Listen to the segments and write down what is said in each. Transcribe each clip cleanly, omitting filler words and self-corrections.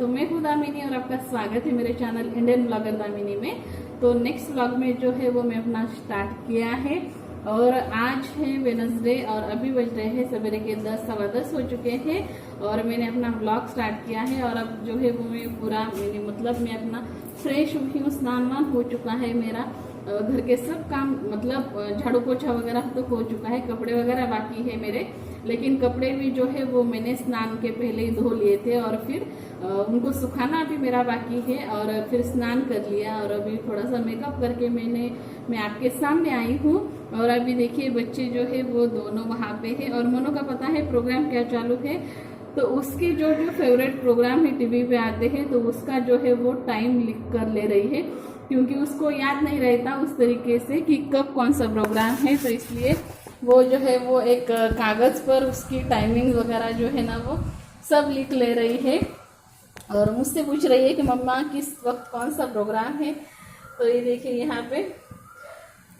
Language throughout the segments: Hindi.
तो मैं हूँ दामिनी और आपका स्वागत है मेरे चैनल इंडियन ब्लॉगर दामिनी में। तो नेक्स्ट ब्लॉग में जो है वो मैं अपना स्टार्ट किया है और आज है वेडनेसडे और अभी बज रहे हैं सवेरे के 10 सवा 10 हो चुके हैं और मैंने अपना ब्लॉग स्टार्ट किया है। और अब जो है वो मैं पूरा मैं अपना फ्रेश हुई हूँ, स्नान वान हो चुका है मेरा, घर के सब काम मतलब झाड़ू पोछा वगैरह तो हो चुका है, कपड़े वगैरह बाकी है मेरे, लेकिन कपड़े भी जो है वो मैंने स्नान के पहले ही धो लिए थे और फिर उनको सुखाना भी मेरा बाकी है और फिर स्नान कर लिया और अभी थोड़ा सा मेकअप करके मैं आपके सामने आई हूँ। और अभी देखिए बच्चे जो है वो दोनों वहाँ पे है और मनो का पता है प्रोग्राम क्या चालू है, तो उसके जो फेवरेट प्रोग्राम है टीवी पे आते हैं तो उसका जो है वो टाइम लिख कर ले रही है, क्योंकि उसको याद नहीं रहता उस तरीके से कि कब कौन सा प्रोग्राम है, तो इसलिए वो जो है वो एक कागज़ पर उसकी टाइमिंग वगैरह जो है ना वो सब लिख ले रही है और मुझसे पूछ रही है कि मम्मा किस वक्त कौन सा प्रोग्राम है। तो ये देखिए यहाँ पे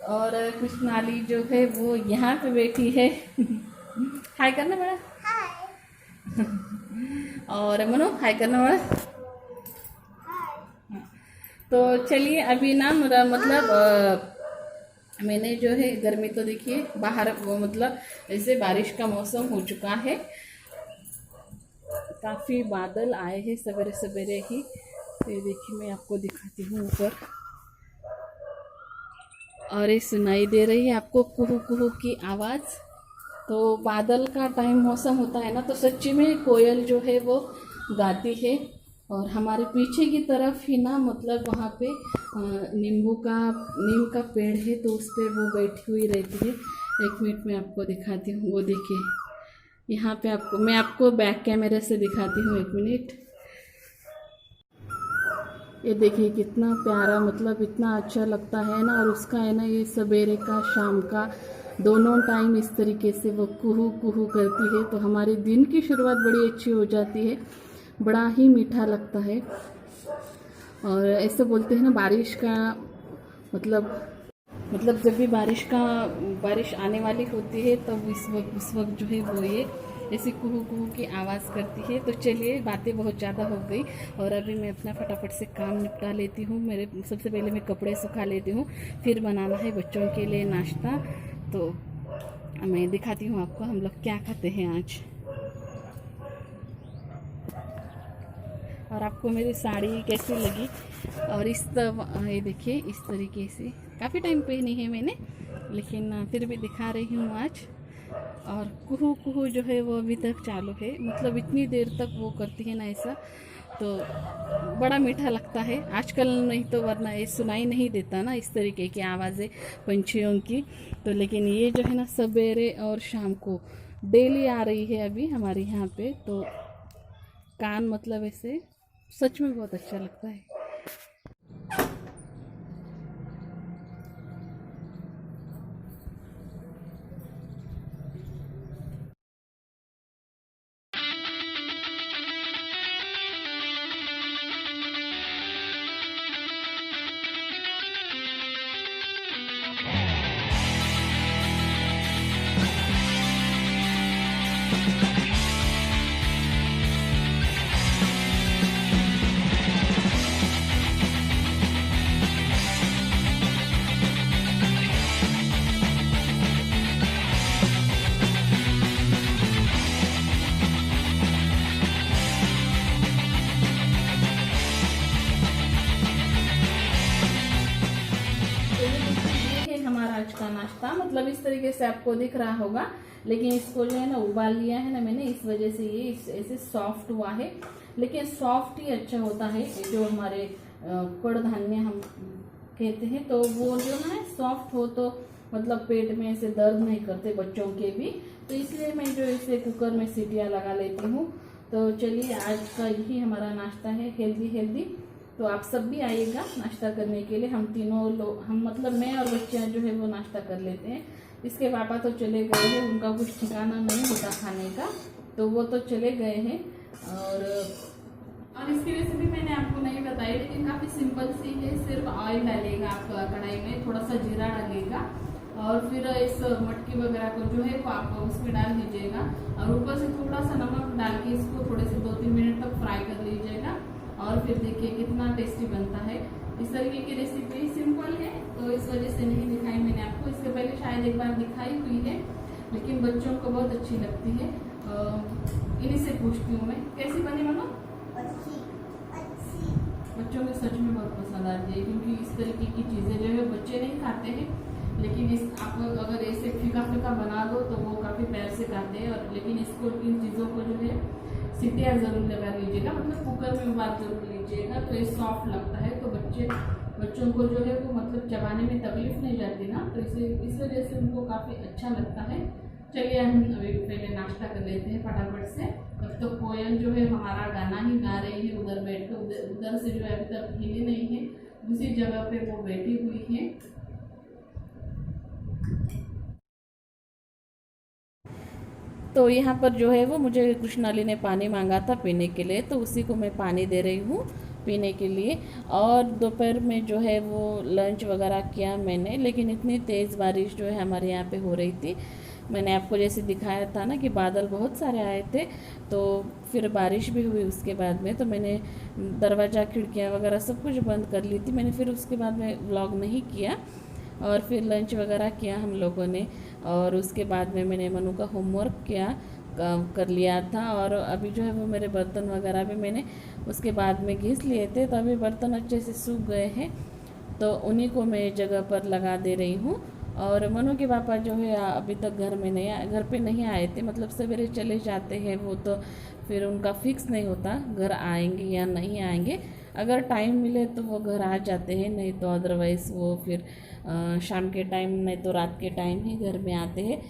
और कृष्णाली जो है वो यहाँ पे बैठी है हाय करना बड़ा हाय और मनो हाय करना बड़ा। तो चलिए अभी ना मेरा मैंने जो है गर्मी तो देखिए बाहर वो ऐसे बारिश का मौसम हो चुका है, काफ़ी बादल आए हैं सवेरे सवेरे ही। तो ये देखिए मैं आपको दिखाती हूँ ऊपर और ये सुनाई दे रही है आपको कुहू कुहू की आवाज़। तो बादल का टाइम मौसम होता है ना तो सच्ची में कोयल जो है वो गाती है और हमारे पीछे की तरफ ही ना वहाँ पे नीम का पेड़ है तो उस पर वो बैठी हुई रहती है। एक मिनट में आपको दिखाती हूँ, वो देखिए यहाँ पे मैं आपको बैक कैमरे से दिखाती हूँ, एक मिनट। ये देखिए कितना प्यारा इतना अच्छा लगता है ना, और उसका है ना ये सवेरे का शाम का दोनों टाइम इस तरीके से वो कुहू कुहू करती है तो हमारे दिन की शुरुआत बड़ी अच्छी हो जाती है, बड़ा ही मीठा लगता है। और ऐसे बोलते हैं ना बारिश का मतलब जब भी बारिश आने वाली होती है तब उस वक्त जो है वो ये ऐसी कुहू कुहू की आवाज़ करती है। तो चलिए बातें बहुत ज़्यादा हो गई और अभी मैं अपना फटाफट से काम निपटा लेती हूँ। सबसे पहले मैं कपड़े सुखा लेती हूँ, फिर बनाना है बच्चों के लिए नाश्ता। तो मैं दिखाती हूँ आपको हम लोग क्या खाते हैं आज। और आपको मेरी साड़ी कैसी लगी और ये देखिए इस तरीके से काफ़ी टाइम पहनी है मैंने, लेकिन फिर भी दिखा रही हूँ आज। और कुहू कुहू जो है वो अभी तक चालू है, इतनी देर तक वो करती है ना ऐसा, तो बड़ा मीठा लगता है। आजकल नहीं तो वरना ये सुनाई नहीं देता ना इस तरीके की आवाज़ें पंछियों की, तो लेकिन ये जो है ना सवेरे और शाम को डेली आ रही है अभी हमारे यहाँ पे, तो कान ऐसे सच में बहुत अच्छा लगता है। हमारा आज का नाश्ता इस तरीके से आपको दिख रहा होगा, लेकिन इसको जो है ना उबाल लिया है ना मैंने, इस वजह से ये ऐसे सॉफ्ट हुआ है। लेकिन सॉफ्ट ही अच्छा होता है, जो हमारे कड़धान्य हम कहते हैं तो वो जो है सॉफ्ट हो तो पेट में ऐसे दर्द नहीं करते बच्चों के भी, तो इसलिए मैं जो इसे कुकर में सीटियाँ लगा लेती हूँ। तो चलिए आज का यही हमारा नाश्ता है, हेल्दी। तो आप सब भी आइएगा नाश्ता करने के लिए। हम तीनों लोग मैं और बच्चे जो है वो नाश्ता कर लेते हैं। इसके पापा तो चले गए हैं, उनका कुछ ठिकाना नहीं होता खाने का, तो वो तो चले गए हैं। और इसकी रेसिपी मैंने आपको नहीं बताई, लेकिन काफ़ी सिंपल सी है। सिर्फ ऑयल डालेगा आप कढ़ाई में, थोड़ा सा जीरा डालेगा और फिर इस मटकी वगैरह को जो है वो आप उसमें डाल दीजिएगा और ऊपर से थोड़ा सा नमक डाल के इसको थोड़े से 2-3 मिनट तक फ्राई कर लीजिएगा। और फिर देखिए कितना टेस्टी बनता है। इस तरीके की रेसिपी सिंपल है तो इस वजह से नहीं दिखाई मैंने आपको। इसके पहले शायद एक बार दिखाई हुई है, लेकिन बच्चों को बहुत अच्छी लगती है। इन्हीं से पूछती हूँ मैं, कैसी बनी मनो? बच्चों को सच में बहुत पसंद आती है, क्योंकि इस तरीके की चीज़ें जो है बच्चे नहीं खाते हैं, लेकिन इस आप अगर ऐसे फीका फीका बना दो तो वो काफ़ी प्यार से खाते हैं। और लेकिन इसको इन चीज़ों को जो है सीटियाँ ज़रूर लगा लीजिएगा, मतलब कुकर में उबाल जरूर लीजिएगा, तो ये सॉफ्ट लगता है। तो बच्चों को जो है वो मतलब चबाने में तकलीफ नहीं जाती ना, तो इस वजह से उनको काफ़ी अच्छा लगता है। चलिए हम अभी पहले नाश्ता कर लेते हैं फटाफट से। तब तो कोयल जो है हमारा गाना ही गा रही है उधर बैठ कर, उधर से जो है अभी तक हिली नहीं है, दूसरी जगह पे वो बैठी हुई है। तो यहाँ पर जो है वो मुझे कृष्णाली ने पानी मांगा था पीने के लिए, तो उसी को मैं पानी दे रही हूँ पीने के लिए। और दोपहर में जो है वो लंच वगैरह किया मैंने, लेकिन इतनी तेज़ बारिश जो है हमारे यहाँ पे हो रही थी। मैंने आपको जैसे दिखाया था ना कि बादल बहुत सारे आए थे, तो फिर बारिश भी हुई उसके बाद में। तो मैंने दरवाज़ा खिड़कियाँ वगैरह सब कुछ बंद कर ली थी मैंने, फिर उसके बाद में व्लॉग नहीं किया। और फिर लंच वगैरह किया हम लोगों ने, और उसके बाद में मैंने मनु का होमवर्क किया कर लिया था। और अभी जो है वो मेरे बर्तन वगैरह भी मैंने उसके बाद में घिस लिए थे, तो अभी बर्तन अच्छे से सूख गए हैं, तो उन्हीं को मैं जगह पर लगा दे रही हूँ। और मनु के पापा जो है अभी तक घर पे नहीं आए थे, मतलब सवेरे चले जाते हैं वो, तो फिर उनका फिक्स नहीं होता घर आएंगे या नहीं आएंगे। अगर टाइम मिले तो वो घर आ जाते हैं, नहीं तो अदरवाइज़ वो फिर शाम के टाइम नहीं तो रात के टाइम ही घर में आते हैं।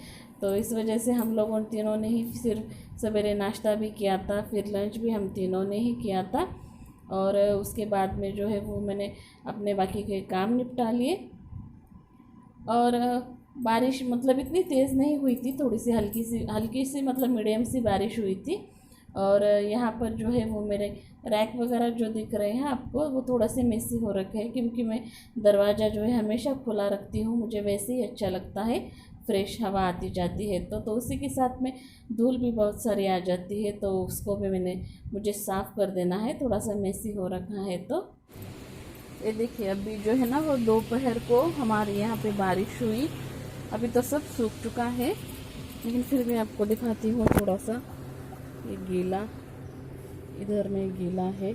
तो इस वजह से हम लोगों तीनों ने ही सिर्फ सवेरे नाश्ता भी किया था, फिर लंच भी हम तीनों ने ही किया था। और उसके बाद में जो है वो मैंने अपने बाकी के काम निपटा लिए। और बारिश मतलब इतनी तेज़ नहीं हुई थी, थोड़ी सी हल्की सी मतलब मीडियम सी बारिश हुई थी। और यहाँ पर जो है वो मेरे रैक वगैरह जो दिख रहे हैं आपको, वो थोड़ा से मेसी हो रखे हैं, क्योंकि मैं दरवाज़ा जो है हमेशा खुला रखती हूँ, मुझे वैसे ही अच्छा लगता है, फ्रेश हवा आती जाती है। तो उसी के साथ में धूल भी बहुत सारी आ जाती है, तो उसको भी मुझे साफ़ कर देना है, थोड़ा सा मेसी हो रखा है। तो ये देखिए अभी जो है ना वो दोपहर को हमारे यहाँ पे बारिश हुई। अभी तो सब सूख चुका है, लेकिन फिर भी आपको दिखाती हूँ थोड़ा सा। ये गीला, इधर में गीला है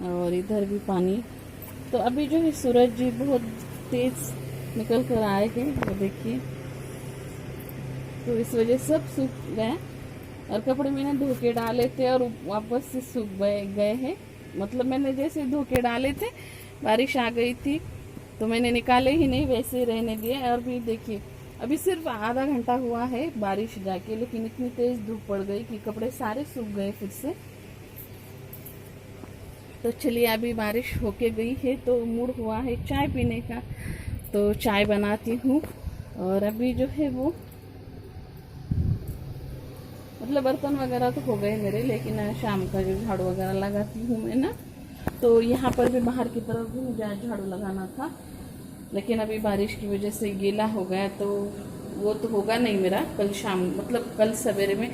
और इधर भी पानी। तो अभी जो है सूरज जी बहुत तेज़ निकल कर आए हैं, वो देखिए, तो इस वजह सब सूख गए। और कपड़े मैंने धो के डाले थे और वापस से सूख गए हैं, मतलब मैंने जैसे धो के डाले थे बारिश आ गई थी तो मैंने निकाले ही नहीं, वैसे ही रहने दिए। और भी देखिए अभी सिर्फ आधा घंटा हुआ है बारिश जाके, लेकिन इतनी तेज़ धूप पड़ गई कि कपड़े सारे सूख गए फिर से। तो चलिए अभी बारिश होके गई है तो मूड हुआ है चाय पीने का, तो चाय बनाती हूँ। और अभी जो है वो मतलब बर्तन वगैरह तो हो गए मेरे, लेकिन शाम का जो झाड़ू वगैरह लगाती हूँ मैं ना, तो यहाँ पर भी बाहर की तरफ भी मुझे आज झाड़ू लगाना था, लेकिन अभी बारिश की वजह से गीला हो गया, तो वो तो होगा नहीं मेरा। कल शाम मतलब कल सवेरे में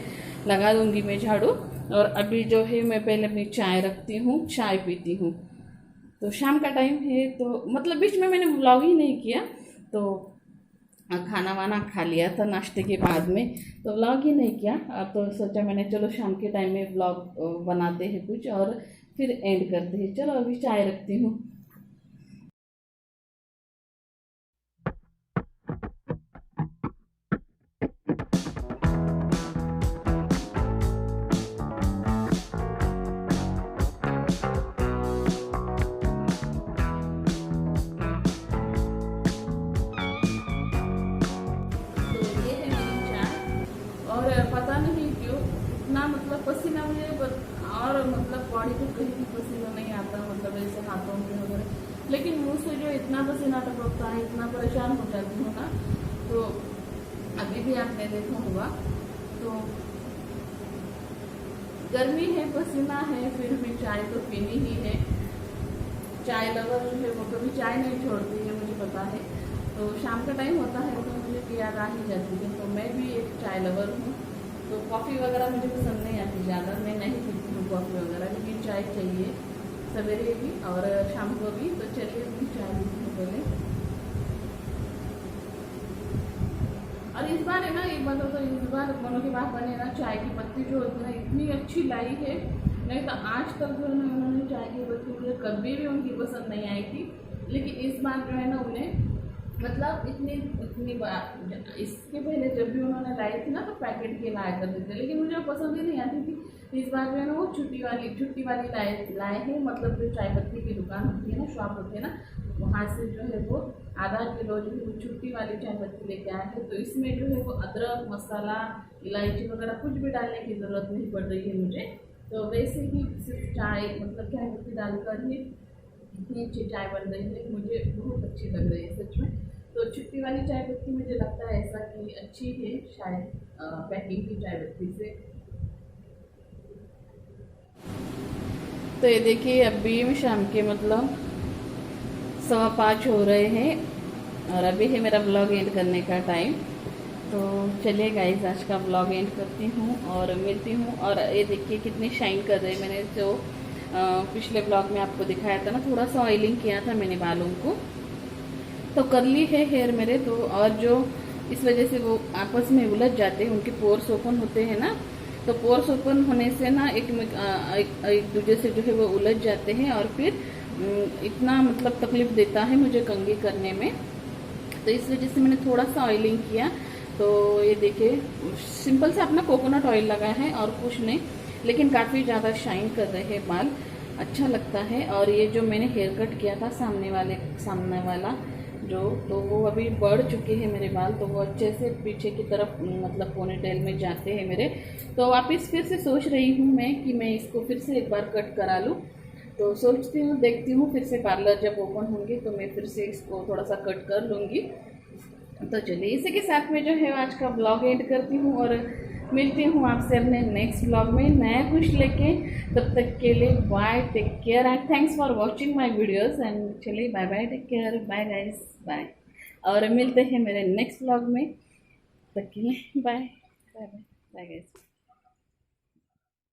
लगा दूँगी मैं झाड़ू। और अभी जो है मैं पहले अपनी चाय रखती हूँ, चाय पीती हूँ। तो शाम का टाइम है, तो मतलब बीच में मैंने व्लॉग ही नहीं किया, तो खाना वाना खा लिया था नाश्ते के बाद में, तो व्लॉग ही नहीं किया। अब तो सोचा मैंने चलो शाम के टाइम में व्लॉग बनाते हैं कुछ और फिर एंड करते हैं। चलो अभी चाय रखती हूँ। पता नहीं क्यों इतना मतलब पसीना मुझे और मतलब बॉडी पे कहीं भी पसीना नहीं आता, मतलब ऐसे हाथों में वगैरह, लेकिन मुंह से जो इतना पसीना टपकता है, इतना परेशान हो जाती हूँ ना। तो अभी भी आपने देखा होगा, तो गर्मी है, पसीना है, फिर भी चाय तो पीनी ही है। चाय लवर जो है वो कभी चाय नहीं छोड़ती है, मुझे पता है। तो शाम का टाइम होता है तो मुझे याद आ ही जाती है, तो मैं भी एक चाय लवर हूँ। तो कॉफ़ी वगैरह मुझे पसंद नहीं आती ज़्यादा, मैं नहीं पीती हूँ कॉफ़ी वगैरह, लेकिन चाय चाहिए सवेरे भी और शाम को भी। तो चलिए अपनी चाय पीती हूँ पहले। और इस बार है ना, एक बात तो इस बार दोनों के बाद बने ना, चाय की पत्ती जो होती है ना इतनी अच्छी लाई है, नहीं तो आज तक जो है ना उन्होंने चाय की पत्ती मुझे कभी भी उनकी पसंद नहीं आई थी। लेकिन इस बार जो है ना उन्हें मतलब इतनी इतनी इसके पहले जब भी उन्होंने लाई थी ना तो पैकेट के लाया करते थे, लेकिन मुझे पसंद ही नहीं आती थी। इस बार जो है ना वो छुट्टी वाली लाए हैं, मतलब जो चाय पत्ती की दुकान होती है ना, शॉप होती है ना, वहाँ से जो है वो आधा किलो जो है वो छुट्टी वाली चाय पत्ती लेके आए हैं। तो इसमें जो है वो अदरक, मसाला, इलायची वगैरह कुछ भी डालने की ज़रूरत नहीं पड़ रही है मुझे। तो वैसे ही सिर्फ चाय मतलब चाय पत्ती डालकर ही इतनी अच्छी चाय बन रही है, मुझे बहुत अच्छी लग रही है सच में। तो छुट्टी वाली चाय पत्ती मुझे लगता है ऐसा कि अच्छी है शायद पैकिंग की चाय पत्ती से। तो ये देखिए अभी शाम के मतलब 5:15 हो रहे हैं और अभी है मेरा ब्लॉग एंड करने का टाइम। तो चलिए गाइस आज का ब्लॉग एंड करती हूँ और मिलती हूँ। और ये देखिए कितनी शाइन कर रहे हैं, मैंने जो पिछले ब्लॉग में आपको दिखाया था ना, थोड़ा सा ऑयलिंग किया था मैंने बालों को, तो करली है हेयर मेरे तो। और जो इस वजह से वो आपस में उलझ जाते हैं, उनके पोर्स ओपन होते हैं ना, तो पोर्स ओपन होने से ना एक दूसरे से जो है वो उलझ जाते हैं और फिर इतना मतलब तकलीफ देता है मुझे कंघी करने में। तो इस वजह से मैंने थोड़ा सा ऑयलिंग किया। तो ये देखिए सिंपल से अपना कोकोनट ऑयल लगा है और कुछ नहीं, लेकिन काफ़ी ज़्यादा शाइन कर रहे हैं बाल, अच्छा लगता है। और ये जो मैंने हेयर कट किया था सामने वाला जो, तो वो अभी बढ़ चुके हैं मेरे बाल, तो वो अच्छे से पीछे की तरफ मतलब पोनीटेल में जाते हैं मेरे। तो वापस फिर से सोच रही हूँ मैं कि मैं इसको फिर से एक बार कट करा लूँ। तो सोचती हूँ, देखती हूँ फिर से पार्लर जब ओपन होंगे तो मैं फिर से इसको थोड़ा सा कट कर लूँगी। तो चलिए इसी के साथ में जो है आज का ब्लॉग एंड करती हूँ और मिलती हूँ आपसे अपने नेक्स्ट ब्लॉग में नया कुछ लेके। तब तक के लिए bye, take care and thanks for watching my videos. And चलिए bye bye, take care, bye guys, bye. और मिलते हैं मेरे नेक्स्ट ब्लॉग में, तब तक के लिए बाय बाय बाय गाइस।